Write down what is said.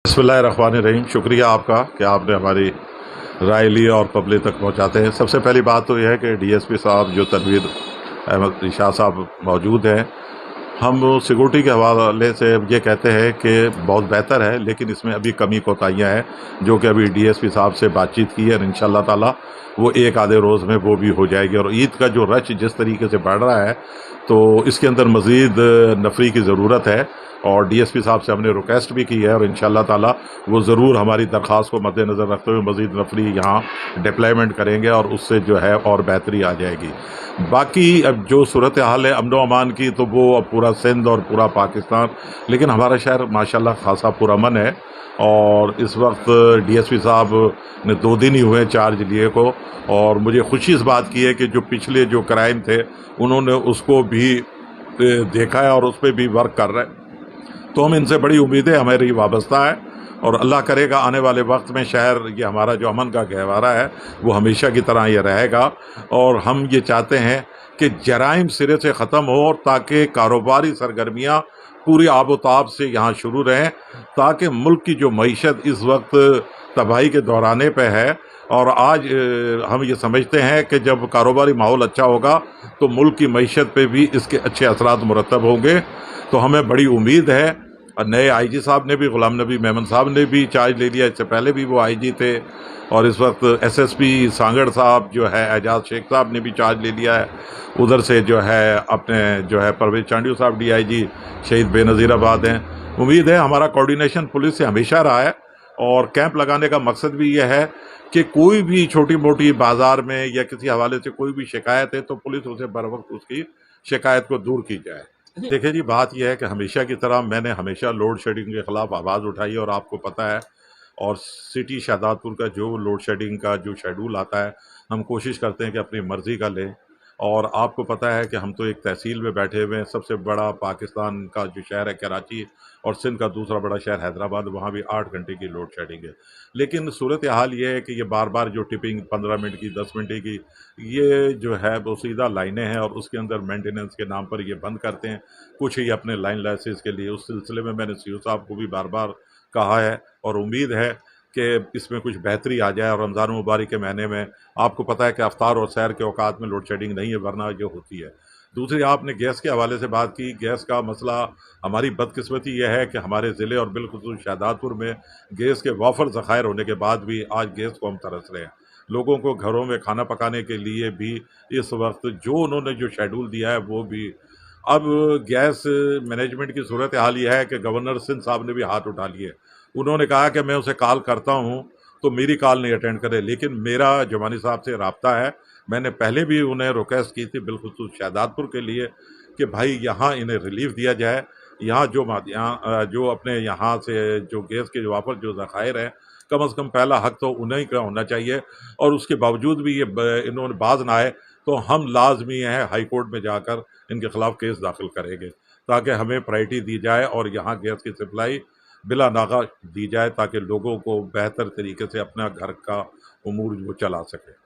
बिस्मिल्लाहिर्रहमानिर्रहीम। शुक्रिया आपका कि आपने हमारी राय ली और पब्लिक तक पहुंचाते हैं। सबसे पहली बात तो यह है कि डीएसपी साहब जो तनवीर अहमद शाह साहब मौजूद हैं, हम सिक्योरिटी के हवाले से ये कहते हैं कि बहुत बेहतर है, लेकिन इसमें अभी कमी कोताहियाँ हैं जो कि अभी डीएसपी साहब से बातचीत की है और इंशाअल्लाह ताला वो एक आधे रोज़ में वो भी हो जाएगी। और ईद का जो रश जिस तरीके से बढ़ रहा है तो इसके अंदर मज़ीद नफरी की ज़रूरत है और डीएसपी साहब से हमने रिक्वेस्ट भी की है और इंशाअल्लाह ताला वो ज़रूर हमारी दरख्वास्त को मद्देनज़र रखते हुए मज़ीद नफरी यहाँ डिप्लॉयमेंट करेंगे और उससे जो है और बेहतरी आ जाएगी। बाकी अब जो सूरत हाल है अमन अमान की, तो वो अब पूरा सिंध और पूरा पाकिस्तान, लेकिन हमारा शहर माशाल्लाह खासा पुरअमन है। और इस वक्त डीएसपी साहब ने 2 दिन ही हुए चार्ज लिए को, और मुझे खुशी इस बात की है कि जो पिछले जो क्राइम थे उन्होंने उसको भी देखा है और उस पर भी वर्क कर रहे हैं। तो हम इनसे बड़ी उम्मीदें हमारी वाबस्ता है और अल्लाह करेगा आने वाले वक्त में शहर ये हमारा जो अमन का गहवारा है वो हमेशा की तरह ये रहेगा। और हम ये चाहते हैं कि जराइम सिरे से ख़त्म हो और ताकि कारोबारी सरगर्मियाँ पूरी आबोताब से यहाँ शुरू रहें, ताकि मुल्क की जो मईशत इस वक्त तबाही के दौराने पे है। और आज हम ये समझते हैं कि जब कारोबारी माहौल अच्छा होगा तो मुल्क की मईशत पे भी इसके अच्छे असरात मुरतब होंगे। तो हमें बड़ी उम्मीद है। और नए आईजी साहब ने भी, गुलाम नबी मेमन साहब ने भी चार्ज ले लिया, इससे पहले भी वो आईजी थे। और इस वक्त एसएसपी सांगड़ साहब जो है, एजाज शेख साहब ने भी चार्ज ले लिया है। उधर से जो है अपने जो है परवेज चांडियो साहब डीआईजी शहीद बेनज़ीराबाद हैं। उम्मीद है हमारा कोऑर्डिनेशन पुलिस से हमेशा रहा है और कैंप लगाने का मकसद भी यह है कि कोई भी छोटी मोटी बाज़ार में या किसी हवाले से कोई भी शिकायत है तो पुलिस उसे बर वक्त उसकी शिकायत को दूर की जाए। देखिए जी, बात यह है कि हमेशा की तरह मैंने हमेशा लोड शेडिंग के ख़िलाफ़ आवाज़ उठाई और आपको पता है, और सिटी शहदादपुर का जो लोड शेडिंग का जो शेड्यूल आता है हम कोशिश करते हैं कि अपनी मर्ज़ी का लें। और आपको पता है कि हम तो एक तहसील में बैठे हुए हैं, सबसे बड़ा पाकिस्तान का जो शहर है कराची और सिंध का दूसरा बड़ा शहर हैदराबाद, वहाँ भी 8 घंटे की लोड शेडिंग है। लेकिन सूरत हाल ये है कि ये बार बार जो टिपिंग 15 मिनट की 10 मिनट की ये जो है वो सीधा लाइनें हैं और उसके अंदर मेंटेनेंस के नाम पर ये बंद करते हैं, कुछ ही अपने लाइन लाइसेंस के लिए। उस सिलसिले में मैंने सीओ साहब को भी बार बार कहा है और उम्मीद है कि इसमें कुछ बेहतरी आ जाए। और रमज़ान मुबारक के महीने में आपको पता है कि अफ्तार और सैर के औकात में लोड शेडिंग नहीं है, वरना जो होती है। दूसरी, आपने गैस के हवाले से बात की। गैस का मसला, हमारी बदकिस्मती यह है कि हमारे ज़िले और बिलखुसूस शहदादपुर में गैस के वाफर ज़खायर होने के बाद भी आज गैस को हम तरस रहे हैं। लोगों को घरों में खाना पकाने के लिए भी इस वक्त जो उन्होंने जो शेड्यूल दिया है वो भी। अब गैस मैनेजमेंट की सूरत हाल यह है कि गवर्नर सिंध साहब ने भी हाथ उठा लिए। उन्होंने कहा कि मैं उसे कॉल करता हूँ तो मेरी कॉल नहीं अटेंड करे, लेकिन मेरा जमानी साहब से रब्ता है। मैंने पहले भी उन्हें रिक्वेस्ट की थी बिलखुसूस शहदादपुर के लिए कि भाई यहाँ इन्हें रिलीफ दिया जाए। यहाँ जो अपने यहाँ से जो गैस के वापस जो ज़खायर हैं, कम से कम पहला हक तो उन्हीं का होना चाहिए। और उसके बावजूद भी ये इन्होंने बाज ना आए तो हम लाजमी है हाई कोर्ट में जाकर इनके खिलाफ केस दाखिल करेंगे, ताकि हमें प्रायोरिटी दी जाए और यहाँ गैस की सप्लाई बिला नागा दी जाए, ताकि लोगों को बेहतर तरीके से अपना घर का उमूर वो चला सके।